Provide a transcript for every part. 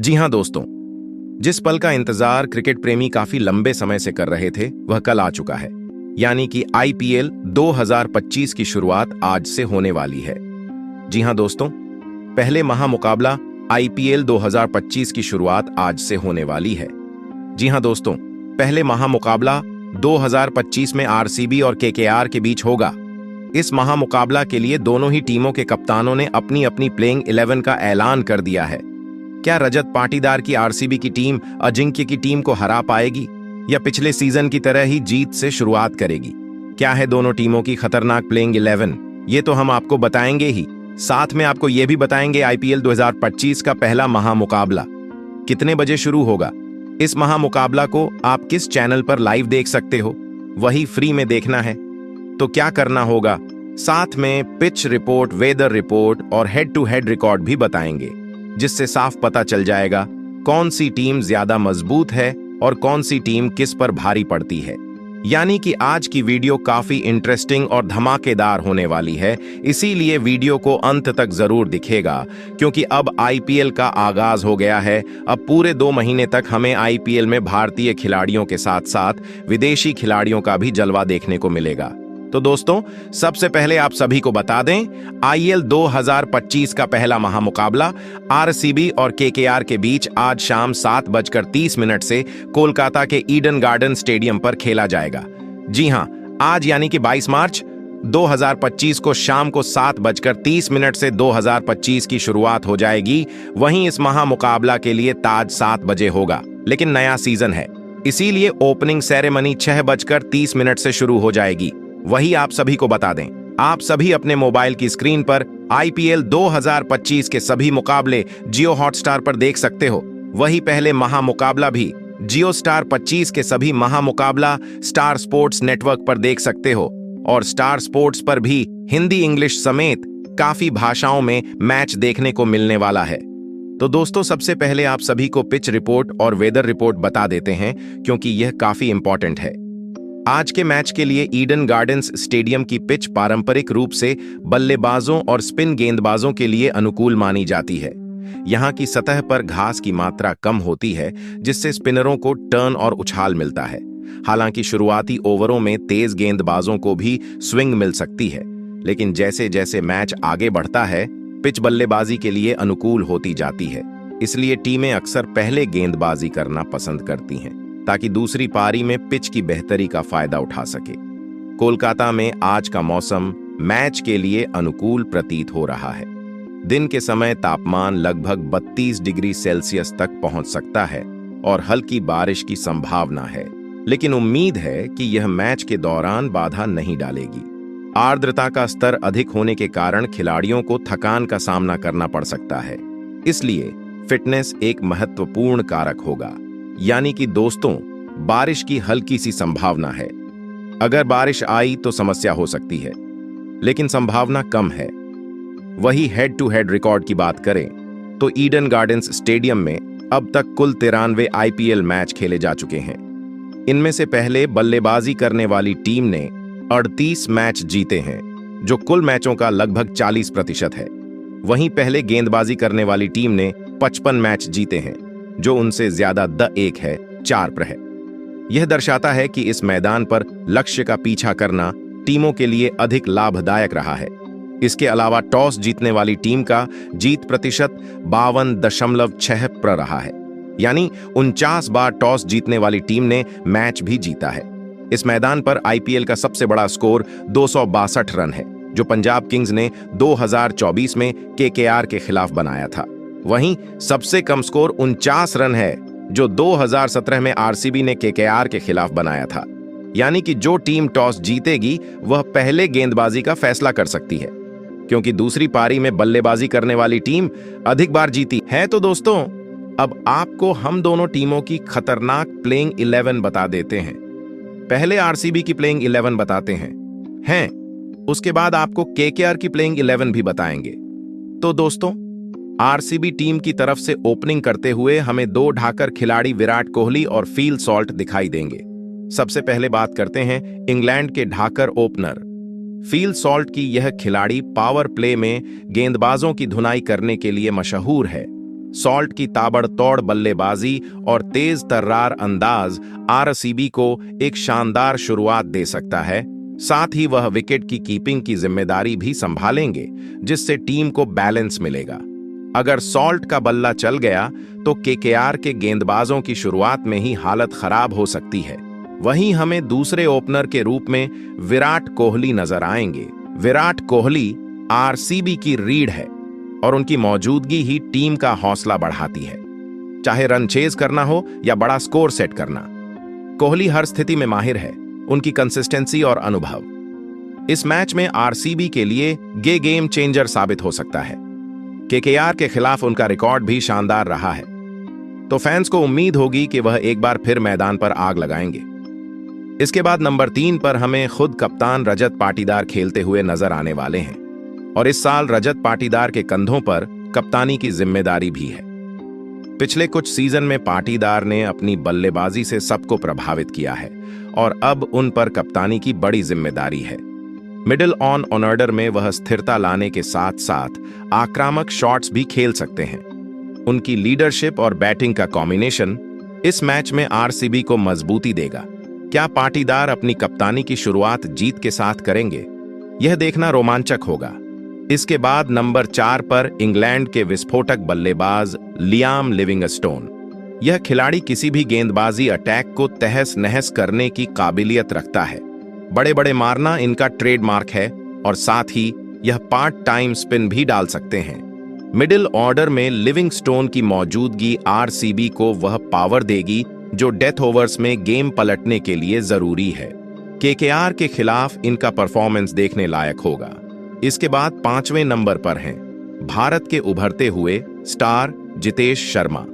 जी हाँ दोस्तों, जिस पल का इंतजार क्रिकेट प्रेमी काफी लंबे समय से कर रहे थे वह कल आ चुका है। यानी कि आईपीएल 2025 की शुरुआत आज से होने वाली है। जी हाँ दोस्तों, पहले महामुकाबला आईपीएल 2025 की शुरुआत आज से होने वाली है। जी हाँ दोस्तों, पहले महामुकाबला 2025 में आरसीबी और केकेआर के बीच होगा। इस महामुकाबला के लिए दोनों ही टीमों के कप्तानों ने अपनी अपनी प्लेइंग 11 का ऐलान कर दिया है। क्या रजत पाटीदार की आरसीबी की टीम अजिंक्य की टीम को हरा पाएगी या पिछले सीजन की तरह ही जीत से शुरुआत करेगी? क्या है दोनों टीमों की खतरनाक प्लेइंग 11? ये तो हम आपको बताएंगे ही, साथ में आपको ये भी बताएंगे आईपीएल 2025 का पहला महामुकाबला कितने बजे शुरू होगा। इस महामुकाबला को आप किस चैनल पर लाइव देख सकते हो, वही फ्री में देखना है तो क्या करना होगा। साथ में पिच रिपोर्ट, वेदर रिपोर्ट और हेड टू हेड रिकॉर्ड भी बताएंगे, जिससे साफ पता चल जाएगा कौन सी टीम ज्यादा मजबूत है और कौन सी टीम किस पर भारी पड़ती है। यानी कि आज की वीडियो काफी इंटरेस्टिंग और धमाकेदार होने वाली है, इसीलिए वीडियो को अंत तक जरूर दिखेगा, क्योंकि अब आईपीएल का आगाज हो गया है। अब पूरे 2 महीने तक हमें आईपीएल में भारतीय खिलाड़ियों के साथ साथ विदेशी खिलाड़ियों का भी जलवा देखने को मिलेगा। तो दोस्तों, सबसे पहले आप सभी को बता दें, आईपीएल 2025 का पहला महामुकाबला आरसीबी और केकेआर के बीच आज शाम 7:30 से कोलकाता के ईडन गार्डन स्टेडियम पर खेला जाएगा। जी हां, आज यानी कि 22 मार्च 2025 को शाम को 7:30 से 2025 की शुरुआत हो जाएगी। वहीं इस महामुकाबला के लिए ताज 7 बजे होगा, लेकिन नया सीजन है, इसीलिए ओपनिंग सेरेमनी 6:30 से शुरू हो जाएगी। वही आप सभी को बता दें, आप सभी अपने मोबाइल की स्क्रीन पर आईपीएल 2025 के सभी मुकाबले जियो हॉटस्टार पर देख सकते हो। वही पहले महामुकाबला भी जियो स्टार 25 के सभी महामुकाबला स्टार स्पोर्ट्स नेटवर्क पर देख सकते हो, और स्टार स्पोर्ट्स पर भी हिंदी, इंग्लिश समेत काफी भाषाओं में मैच देखने को मिलने वाला है। तो दोस्तों, सबसे पहले आप सभी को पिच रिपोर्ट और वेदर रिपोर्ट बता देते हैं, क्योंकि यह काफी इंपॉर्टेंट है। आज के मैच के लिए ईडन गार्डन्स स्टेडियम की पिच पारंपरिक रूप से बल्लेबाजों और स्पिन गेंदबाजों के लिए अनुकूल मानी जाती है। यहाँ की सतह पर घास की मात्रा कम होती है, जिससे स्पिनरों को टर्न और उछाल मिलता है। हालांकि शुरुआती ओवरों में तेज गेंदबाजों को भी स्विंग मिल सकती है, लेकिन जैसे जैसे मैच आगे बढ़ता है पिच बल्लेबाजी के लिए अनुकूल होती जाती है। इसलिए टीमें अक्सर पहले गेंदबाजी करना पसंद करती हैं, ताकि दूसरी पारी में पिच की बेहतरी का फायदा उठा सके। कोलकाता में आज का मौसम मैच के लिए अनुकूल प्रतीत हो रहा है। दिन के समय तापमान लगभग 32 डिग्री सेल्सियस तक पहुंच सकता है और हल्की बारिश की संभावना है, लेकिन उम्मीद है कि यह मैच के दौरान बाधा नहीं डालेगी। आर्द्रता का स्तर अधिक होने के कारण खिलाड़ियों को थकान का सामना करना पड़ सकता है, इसलिए फिटनेस एक महत्वपूर्ण कारक होगा। यानी कि दोस्तों, बारिश की हल्की सी संभावना है। अगर बारिश आई तो समस्या हो सकती है, लेकिन संभावना कम है। वही हेड टू हेड रिकॉर्ड की बात करें तो ईडन गार्डन्स स्टेडियम में अब तक कुल 93 आईपीएल मैच खेले जा चुके हैं। इनमें से पहले बल्लेबाजी करने वाली टीम ने 38 मैच जीते हैं, जो कुल मैचों का लगभग 40% है। वहीं पहले गेंदबाजी करने वाली टीम ने 55 मैच जीते हैं, जो उनसे ज्यादा 1 है, 4 पर है। यह दर्शाता है कि इस मैदान पर लक्ष्य का पीछा करना टीमों के लिए अधिक लाभदायक रहा है। इसके अलावा टॉस जीतने वाली टीम का जीत प्रतिशत 52.6% रहा है, यानी 49 बार टॉस जीतने वाली टीम ने मैच भी जीता है। इस मैदान पर आईपीएल का सबसे बड़ा स्कोर 262 रन है, जो पंजाब किंग्स ने 2024 में केकेआर के खिलाफ बनाया था। वहीं सबसे कम स्कोर 49 रन है, जो 2017 में आरसीबी ने केकेआर के खिलाफ बनाया था। यानी कि जो टीम टॉस जीतेगी वह पहले गेंदबाजी का फैसला कर सकती है, क्योंकि दूसरी पारी में बल्लेबाजी करने वाली टीम अधिक बार जीती है। तो दोस्तों, अब आपको हम दोनों टीमों की खतरनाक प्लेइंग 11 बता देते हैं। पहले आरसीबी की प्लेइंग 11 बताते हैं, उसके बाद आपको केकेआर की प्लेइंग 11 भी बताएंगे। तो दोस्तों, आरसीबी टीम की तरफ से ओपनिंग करते हुए हमें 2 ढाकर खिलाड़ी विराट कोहली और फील सॉल्ट दिखाई देंगे। सबसे पहले बात करते हैं इंग्लैंड के ढाकर ओपनर फील सॉल्ट की। यह खिलाड़ी पावर प्ले में गेंदबाजों की धुनाई करने के लिए मशहूर है। सॉल्ट की ताबड़तोड़ बल्लेबाजी और तेज तर्रार अंदाज आरसीबी को एक शानदार शुरुआत दे सकता है। साथ ही वह विकेट की कीपिंग की जिम्मेदारी भी संभालेंगे, जिससे टीम को बैलेंस मिलेगा। अगर सॉल्ट का बल्ला चल गया तो केकेआर के गेंदबाजों की शुरुआत में ही हालत खराब हो सकती है। वहीं हमें दूसरे ओपनर के रूप में विराट कोहली नजर आएंगे। विराट कोहली आरसीबी की रीढ़ है और उनकी मौजूदगी ही टीम का हौसला बढ़ाती है, चाहे रन चेज करना हो या बड़ा स्कोर सेट करना। कोहली हर स्थिति में माहिर है। उनकी कंसिस्टेंसी और अनुभव इस मैच में आरसीबी के लिए गेम चेंजर साबित हो सकता है। केकेआर के खिलाफ उनका रिकॉर्ड भी शानदार रहा है, तो फैंस को उम्मीद होगी कि वह एक बार फिर मैदान पर आग लगाएंगे। इसके बाद नंबर 3 पर हमें खुद कप्तान रजत पाटीदार खेलते हुए नजर आने वाले हैं, और इस साल रजत पाटीदार के कंधों पर कप्तानी की जिम्मेदारी भी है। पिछले कुछ सीजन में पाटीदार ने अपनी बल्लेबाजी से सबको प्रभावित किया है और अब उन पर कप्तानी की बड़ी जिम्मेदारी है। मिडिल ऑन ऑर्डर में वह स्थिरता लाने के साथ साथ आक्रामक शॉट्स भी खेल सकते हैं। उनकी लीडरशिप और बैटिंग का कॉम्बिनेशन इस मैच में आरसीबी को मजबूती देगा। क्या पाटीदार अपनी कप्तानी की शुरुआत जीत के साथ करेंगे? यह देखना रोमांचक होगा। इसके बाद नंबर 4 पर इंग्लैंड के विस्फोटक बल्लेबाज लियाम लिविंगस्टोन। यह खिलाड़ी किसी भी गेंदबाजी अटैक को तहस नहस करने की काबिलियत रखता है। बड़े बड़े मारना इनका ट्रेडमार्क है और साथ ही यह पार्ट टाइम स्पिन भी डाल सकते हैं। मिडिल ऑर्डर में लिविंगस्टोन की मौजूदगी आरसीबी को वह पावर देगी जो डेथ ओवर्स में गेम पलटने के लिए जरूरी है। केकेआर के खिलाफ इनका परफॉर्मेंस देखने लायक होगा। इसके बाद 5वें नंबर पर हैं भारत के उभरते हुए स्टार जितेश शर्मा।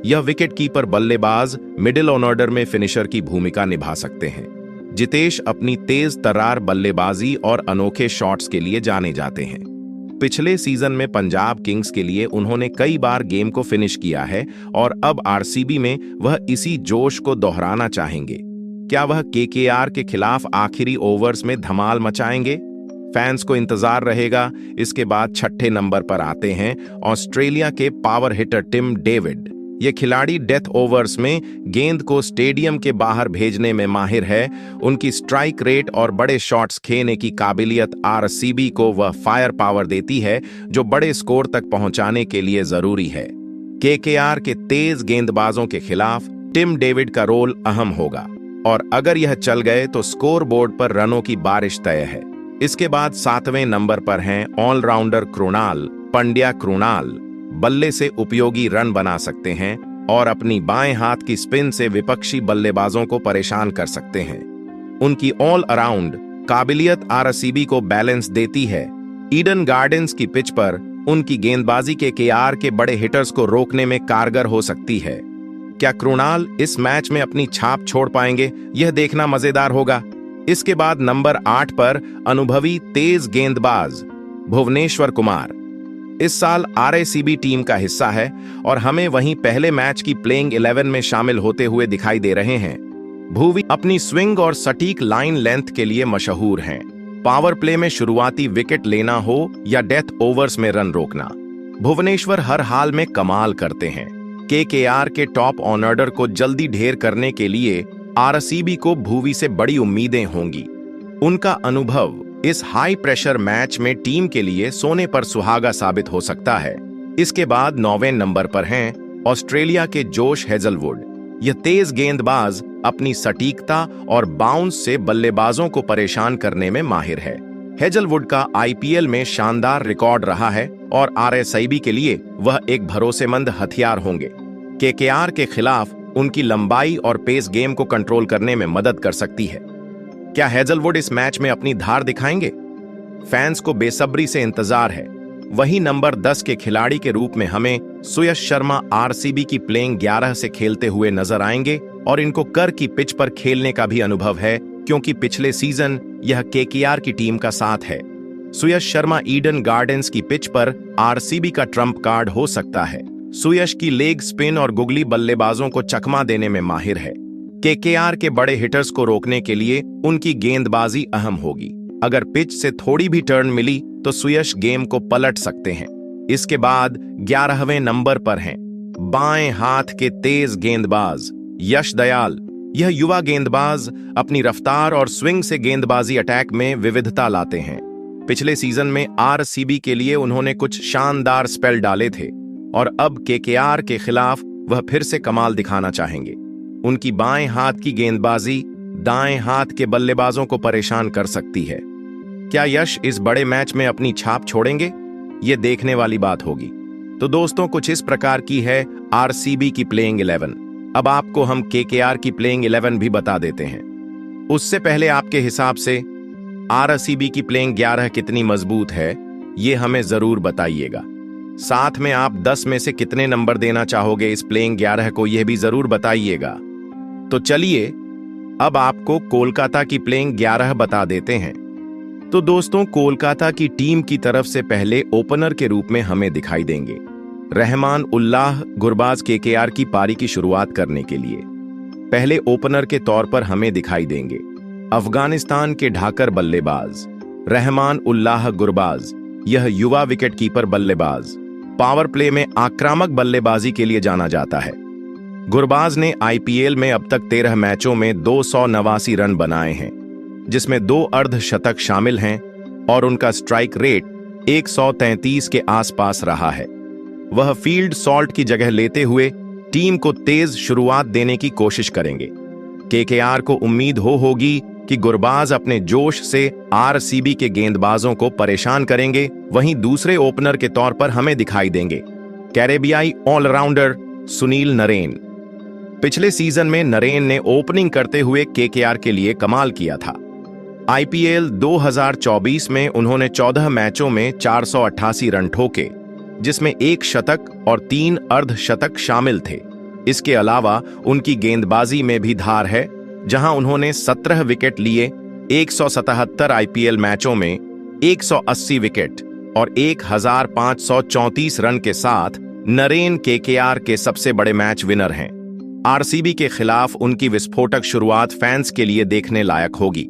यह विकेट कीपर बल्लेबाज मिडिल ऑर्डर में फिनिशर की भूमिका निभा सकते हैं। जितेश अपनी तेज तर्रार बल्लेबाजी और अनोखे शॉट्स के लिए जाने जाते हैं। पिछले सीजन में पंजाब किंग्स के लिए उन्होंने कई बार गेम को फिनिश किया है और अब आरसीबी में वह इसी जोश को दोहराना चाहेंगे। क्या वह केकेआर के खिलाफ आखिरी ओवर्स में धमाल मचाएंगे? फैंस को इंतजार रहेगा। इसके बाद 6ठे नंबर पर आते हैं ऑस्ट्रेलिया के पावर हिटर टिम डेविड। ये खिलाड़ी डेथ ओवर्स में गेंद को स्टेडियम के बाहर भेजने में माहिर है। उनकी स्ट्राइक रेट और बड़े शॉट्स खेलने की काबिलियत आरसीबी को वह फायर पावर देती है जो बड़े स्कोर तक पहुंचाने के लिए जरूरी है। केकेआर के तेज गेंदबाजों के खिलाफ टिम डेविड का रोल अहम होगा और अगर यह चल गए तो स्कोर बोर्ड पर रनों की बारिश तय है। इसके बाद 7वें नंबर पर हैं ऑलराउंडर कृणाल पंड्या। कृणाल बल्ले से उपयोगी रन बना सकते हैं और अपनी बाएं हाथ की स्पिन से विपक्षी बल्लेबाजों को परेशान कर सकते हैं। उनकी ऑल अराउंड काबिलियत आरसीबी को बैलेंस देती है। ईडन गार्डन्स की पिच पर उनकी गेंदबाजी केकेआर के बड़े हिटर्स को रोकने में कारगर हो सकती है। क्या कृणाल इस मैच में अपनी छाप छोड़ पाएंगे? यह देखना मजेदार होगा। इसके बाद नंबर 8 पर अनुभवी तेज गेंदबाज भुवनेश्वर कुमार इस साल आरसीबी टीम का हिस्सा है और हमें वहीं पहले मैच की प्लेइंग 11 में शामिल होते हुए दिखाई दे रहे हैं। भुवी अपनी स्विंग और सटीक लाइन लेंथ के लिए मशहूर हैं। पावर प्ले में शुरुआती विकेट लेना हो या डेथ ओवर्स में रन रोकना, भुवनेश्वर हर हाल में कमाल करते हैं। केकेआर के टॉप ऑर्डर को जल्दी ढेर करने के लिए आरसीबी को भुवी से बड़ी उम्मीदें होंगी। उनका अनुभव इस हाई प्रेशर मैच में टीम के लिए सोने पर सुहागा साबित हो सकता है। इसके बाद 9वें नंबर पर हैं ऑस्ट्रेलिया के जोश हेजलवुड। यह तेज गेंदबाज अपनी सटीकता और बाउंस से बल्लेबाजों को परेशान करने में माहिर है। हेजलवुड का आईपीएल में शानदार रिकॉर्ड रहा है और आरसीबी के लिए वह एक भरोसेमंद हथियार होंगे। केकेआर के खिलाफ उनकी लंबाई और पेस गेम को कंट्रोल करने में मदद कर सकती है। क्या हेजलवुड इस मैच में अपनी धार दिखाएंगे? फैंस को बेसब्री से इंतजार है। वही नंबर 10 के खिलाड़ी के रूप में हमें सुयश शर्मा आरसीबी की प्लेइंग 11 से खेलते हुए नजर आएंगे और इनको कर की पिच पर खेलने का भी अनुभव है क्योंकि पिछले सीजन यह केकेआर की टीम का साथ है। सुयश शर्मा ईडन गार्डन्स की पिच पर आरसीबी का ट्रम्प कार्ड हो सकता है। सुयश की लेग स्पिन और गुगली बल्लेबाजों को चकमा देने में माहिर है। केकेआर के बड़े हिटर्स को रोकने के लिए उनकी गेंदबाजी अहम होगी। अगर पिच से थोड़ी भी टर्न मिली तो सुयश गेम को पलट सकते हैं। इसके बाद 11वें नंबर पर हैं बाएं हाथ के तेज गेंदबाज यश दयाल। यह युवा गेंदबाज अपनी रफ्तार और स्विंग से गेंदबाजी अटैक में विविधता लाते हैं। पिछले सीजन में आरसीबी के लिए उन्होंने कुछ शानदार स्पेल डाले थे और अब केकेआर के खिलाफ वह फिर से कमाल दिखाना चाहेंगे। उनकी बाएं हाथ की गेंदबाजी दाएं हाथ के बल्लेबाजों को परेशान कर सकती है। क्या यश इस बड़े मैच में अपनी छाप छोड़ेंगे? ये देखने वाली बात होगी। तो दोस्तों, कुछ इस प्रकार की है आरसीबी की प्लेइंग 11। अब आपको हम केकेआर की प्लेइंग 11 भी बता देते हैं। उससे पहले आपके हिसाब से आरसीबी की प्लेइंग 11 कितनी मजबूत है, ये हमें जरूर बताइएगा। साथ में आप 10 में से कितने नंबर देना चाहोगे इस प्लेइंग 11 को, यह भी जरूर बताइएगा। तो चलिए अब आपको कोलकाता की प्लेइंग 11 बता देते हैं। तो दोस्तों, कोलकाता की टीम की तरफ से पहले ओपनर के रूप में हमें दिखाई देंगे रहमान उल्लाह गुरबाज केकेआर की पारी की शुरुआत करने के लिए। पहले ओपनर के तौर पर हमें दिखाई देंगे अफगानिस्तान के ढाकर बल्लेबाज रहमान उल्लाह गुरबाज। यह युवा विकेटकीपर बल्लेबाज पावर प्ले में आक्रामक बल्लेबाजी के लिए जाना जाता है। गुरबाज ने आईपीएल में अब तक 13 मैचों में 289 रन बनाए हैं, जिसमें 2 अर्धशतक शामिल हैं और उनका स्ट्राइक रेट 133 के आसपास रहा है। वह फील्ड सॉल्ट की जगह लेते हुए टीम को तेज शुरुआत देने की कोशिश करेंगे। केकेआर को उम्मीद होगी कि गुरबाज अपने जोश से आरसीबी के गेंदबाजों को परेशान करेंगे। वहीं दूसरे ओपनर के तौर पर हमें दिखाई देंगे कैरेबियाई ऑलराउंडर सुनील नरेन। पिछले सीजन में नरेन ने ओपनिंग करते हुए केकेआर के लिए कमाल किया था। आईपीएल 2024 में उन्होंने 14 मैचों में 488 रन ठोके, जिसमें 1 शतक और 3 अर्धशतक शामिल थे। इसके अलावा उनकी गेंदबाजी में भी धार है, जहां उन्होंने 17 विकेट लिए। 177 आईपीएल मैचों में 180 विकेट और 1534 रन के साथ नरेन केकेआर के सबसे बड़े मैच विनर हैं। आरसीबी के खिलाफ उनकी विस्फोटक शुरुआत फैंस के लिए देखने लायक होगी।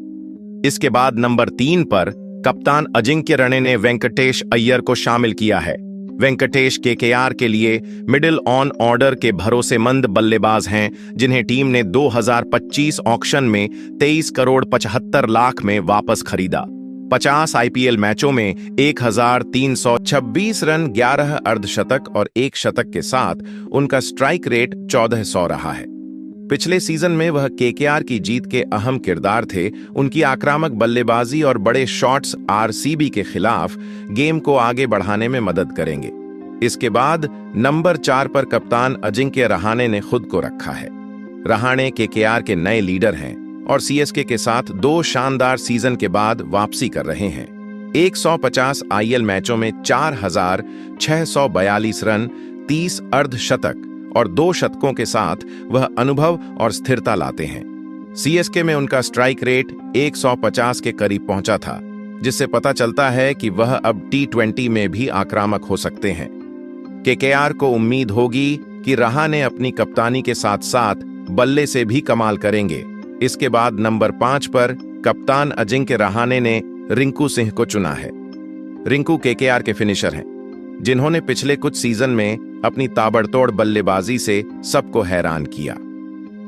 इसके बाद नंबर 3 पर कप्तान अजिंक्य रहाणे ने वेंकटेश अय्यर को शामिल किया है। वेंकटेश केकेआर के लिए मिडिल ऑन ऑर्डर के भरोसेमंद बल्लेबाज हैं, जिन्हें टीम ने 2025 ऑक्शन में 23 करोड़ 75 लाख में वापस खरीदा। 50 आईपीएल मैचों में 1326 रन, 11 अर्धशतक और 1 शतक के साथ उनका स्ट्राइक रेट 1400 रहा है। पिछले सीजन में वह केकेआर की जीत के अहम किरदार थे। उनकी आक्रामक बल्लेबाजी और बड़े शॉट्स आरसीबी के खिलाफ गेम को आगे बढ़ाने में मदद करेंगे। इसके बाद नंबर 4 पर कप्तान अजिंक्य रहाणे ने खुद को रखा है। रहाणे केकेआर के नए लीडर हैं और सीएसके के साथ 2 शानदार सीजन के बाद वापसी कर रहे हैं। 150 आईएल मैचों में 4642 रन, 30 अर्धशतक और 2 शतकों के साथ वह अनुभव और स्थिरता लाते हैं। सीएसके में उनका स्ट्राइक रेट 150 के करीब पहुंचा था, जिससे पता चलता है कि वह अब T20 में भी आक्रामक हो सकते हैं। केकेआर को उम्मीद होगी कि रहाणे अपनी कप्तानी के साथ साथ बल्ले से भी कमाल करेंगे। इसके बाद नंबर 5 पर कप्तान अजिंक्य रहाणे ने रिंकू सिंह को चुना है। रिंकू केकेआर के फिनिशर हैं, जिन्होंने पिछले कुछ सीजन में अपनी ताबड़तोड़ बल्लेबाजी से सबको हैरान किया।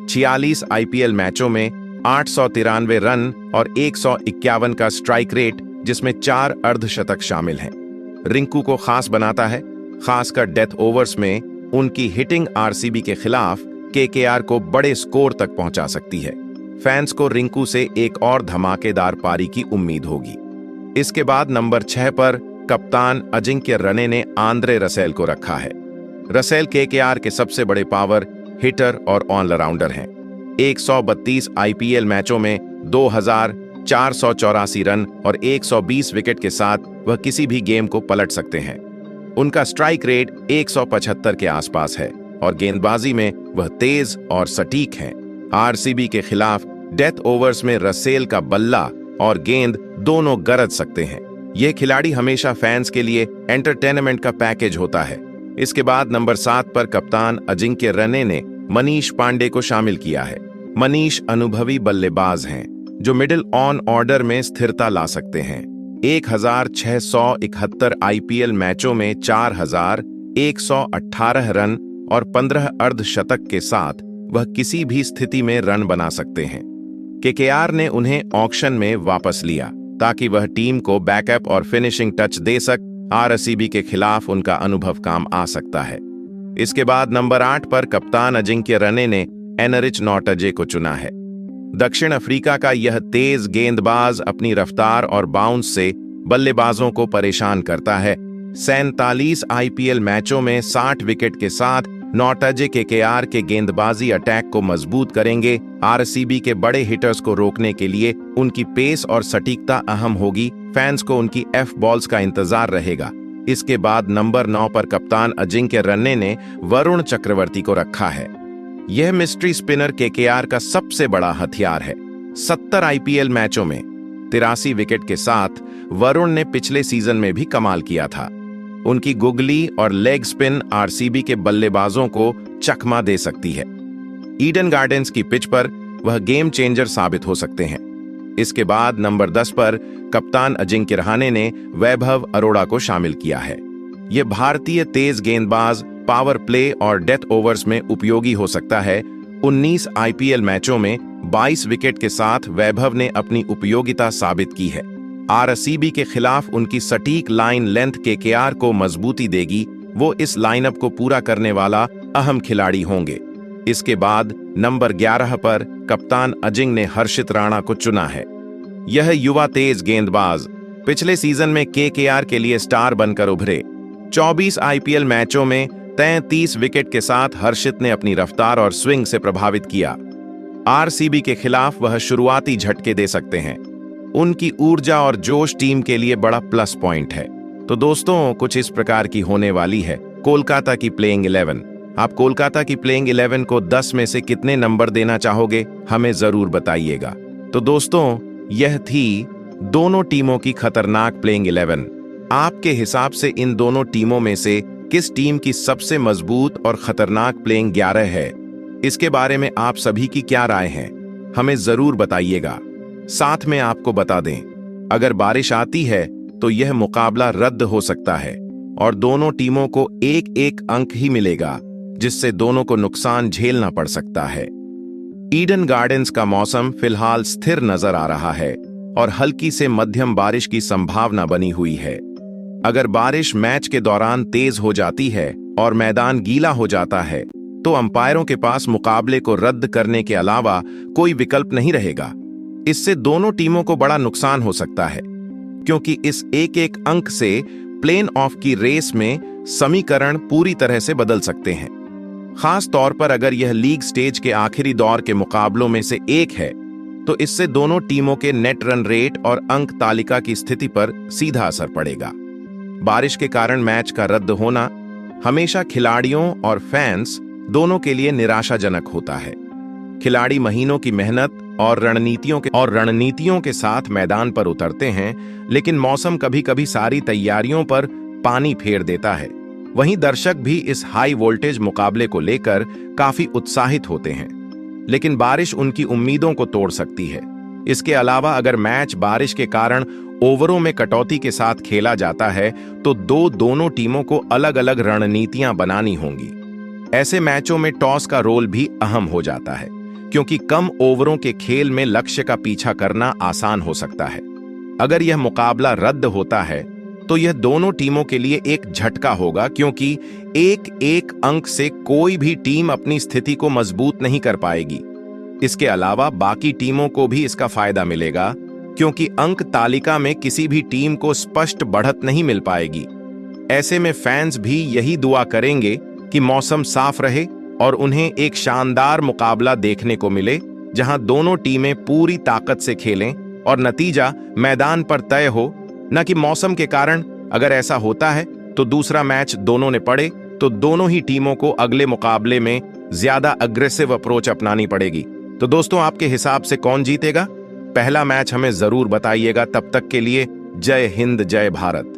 46 आईपीएल मैचों में 893 रन और 151 का स्ट्राइक रेट, जिसमें 4 अर्धशतक शामिल हैं, रिंकू को खास बनाता है। खासकर डेथ ओवर्स में उनकी हिटिंग आरसीबी के खिलाफ केकेआर को बड़े स्कोर तक पहुंचा सकती है। फैंस को रिंकू से एक और धमाकेदार पारी की उम्मीद होगी। इसके बाद नंबर 6 पर कप्तान अजिंक्य रहाणे ने आंद्रे रसेल को रखा है। रसेल केकेआर के सबसे बड़े पावर हिटर और ऑलराउंडर हैं। 132 आईपीएल मैचों में 2484 रन और 120 विकेट के साथ वह किसी भी गेम को पलट सकते हैं। उनका स्ट्राइक रेट 175 के आसपास है और गेंदबाजी में वह तेज और सटीक हैं। आरसीबी के खिलाफ डेथ ओवर्स में रसेल का बल्ला और गेंद दोनों गरज सकते हैं। यह खिलाड़ी हमेशा फैंस के लिए एंटरटेनमेंट का पैकेज होता है। इसके बाद नंबर 7 पर कप्तान अजिंक्य रहाणे ने मनीष पांडे को शामिल किया है। मनीष अनुभवी बल्लेबाज हैं, जो मिडिल ऑन ऑर्डर में स्थिरता ला सकते हैं। 1671 आईपीएल मैचों में 4118 रन और 15 अर्धशतक के साथ वह किसी भी स्थिति में रन बना सकते हैं। केकेआर ने उन्हें ऑक्शन में वापस लिया ताकि वह टीम को बैकअप और फिनिशिंग टच दे आरसीबी के खिलाफ उनका अनुभव काम आ सकता है। इसके बाद नंबर 8 पर कप्तान अजिंक्य रहाणे ने एनरिच नॉर्टजे को चुना है। दक्षिण अफ्रीका का यह तेज गेंदबाज अपनी रफ्तार और बाउंस से बल्लेबाजों को परेशान करता है। 47 आईपीएल मैचों में 60 विकेट के साथ नॉर्टजे केकेआर के गेंदबाजी अटैक को मजबूत करेंगे। आरसीबी के बड़े हिटर्स को रोकने के लिए उनकी पेस और सटीकता अहम होगी। फैंस को उनकी एफ बॉल्स का इंतजार रहेगा। इसके बाद नंबर 9 पर कप्तान अजिंक्य रहाणे ने वरुण चक्रवर्ती को रखा है। यह मिस्ट्री स्पिनर केकेआर का सबसे बड़ा हथियार है। 70 आईपीएल मैचों में 83 विकेट के साथ वरुण ने पिछले सीजन में भी कमाल किया था। उनकी गुगली और लेग स्पिन आरसीबी के बल्लेबाजों को चकमा दे सकती है। ईडन गार्डन्स की पिच पर वह गेम चेंजर साबित हो सकते हैं। इसके बाद नंबर 10 पर कप्तान अजिंक्य रहाणे ने वैभव अरोड़ा को शामिल किया है। यह भारतीय तेज गेंदबाज पावर प्ले और डेथ ओवर्स में उपयोगी हो सकता है। 19 आईपीएल मैचों में 22 विकेट के साथ वैभव ने अपनी उपयोगिता साबित की है। आरसीबी के खिलाफ उनकी सटीक लाइन लेंथ केकेआर को मजबूती देगी। वो इस लाइनअप को पूरा करने वाला अहम खिलाड़ी होंगे। इसके बाद नंबर 11 पर कप्तान अजिंक्य ने हर्षित राणा को चुना है। यह युवा तेज गेंदबाज पिछले सीजन में केकेआर के लिए स्टार बनकर उभरे। 24 आईपीएल मैचों में 33 विकेट के साथ हर्षित ने अपनी रफ्तार और स्विंग से प्रभावित किया। आरसीबी के खिलाफ वह शुरुआती झटके दे सकते हैं। उनकी ऊर्जा और जोश टीम के लिए बड़ा प्लस पॉइंट है। तो दोस्तों, कुछ इस प्रकार की होने वाली है कोलकाता की प्लेइंग 11। आप कोलकाता की प्लेइंग 11 को 10 में से कितने नंबर देना चाहोगे, हमें जरूर बताइएगा। तो दोस्तों, यह थी दोनों टीमों की खतरनाक प्लेइंग 11। आपके हिसाब से इन दोनों टीमों में से किस टीम की सबसे मजबूत और खतरनाक प्लेइंग 11 है? इसके बारे में आप सभी की क्या राय है, हमें जरूर बताइएगा। साथ में आपको बता दें, अगर बारिश आती है तो यह मुकाबला रद्द हो सकता है और दोनों टीमों को एक एक अंक ही मिलेगा, जिससे दोनों को नुकसान झेलना पड़ सकता है। ईडन गार्डन्स का मौसम फिलहाल स्थिर नजर आ रहा है और हल्की से मध्यम बारिश की संभावना बनी हुई है। अगर बारिश मैच के दौरान तेज हो जाती है और मैदान गीला हो जाता है तो अंपायरों के पास मुकाबले को रद्द करने के अलावा कोई विकल्प नहीं रहेगा। इससे दोनों टीमों को बड़ा नुकसान हो सकता है, क्योंकि इस एक एक अंक से प्लेन ऑफ की रेस में समीकरण पूरी तरह से बदल सकते हैं। खास तौर पर अगर यह लीग स्टेज के आखिरी दौर के मुकाबलों में से एक है तो इससे दोनों टीमों के नेट रन रेट और अंक तालिका की स्थिति पर सीधा असर पड़ेगा। बारिश के कारण मैच का रद्द होना हमेशा खिलाड़ियों और फैंस दोनों के लिए निराशाजनक होता है। खिलाड़ी महीनों की मेहनत और रणनीतियों के साथ मैदान पर उतरते हैं, लेकिन मौसम कभी-कभी सारी तैयारियों पर पानी फेर देता है। वहीं दर्शक भी इस हाई वोल्टेज मुकाबले को लेकर काफी उत्साहित होते हैं, लेकिन बारिश उनकी उम्मीदों को तोड़ सकती है। इसके अलावा अगर मैच बारिश के कारण ओवरों में कटौती के साथ खेला जाता है तो दोनों टीमों को अलग-अलग रणनीतियां बनानी होंगी। ऐसे मैचों में टॉस का रोल भी अहम हो जाता है, क्योंकि कम ओवरों के खेल में लक्ष्य का पीछा करना आसान हो सकता है। अगर यह मुकाबला रद्द होता है तो यह दोनों टीमों के लिए एक झटका होगा, क्योंकि एक एक अंक से कोई भी टीम अपनी स्थिति को मजबूत नहीं कर पाएगी। इसके अलावा बाकी टीमों को भी इसका फायदा मिलेगा, क्योंकि अंक तालिका में किसी भी टीम को स्पष्ट बढ़त नहीं मिल पाएगी। ऐसे में फैंस भी यही दुआ करेंगे कि मौसम साफ रहे और उन्हें एक शानदार मुकाबला देखने को मिले, जहां दोनों टीमें पूरी ताकत से खेलें और नतीजा मैदान पर तय हो, न कि मौसम के कारण। अगर ऐसा होता है तो दूसरा मैच दोनों ने पड़े तो दोनों ही टीमों को अगले मुकाबले में ज्यादा अग्रेसिव अप्रोच अपनानी पड़ेगी। तो दोस्तों, आपके हिसाब से कौन जीतेगा? पहला मैच हमें जरूर बताइएगा। तब तक के लिए जय हिंद, जय भारत।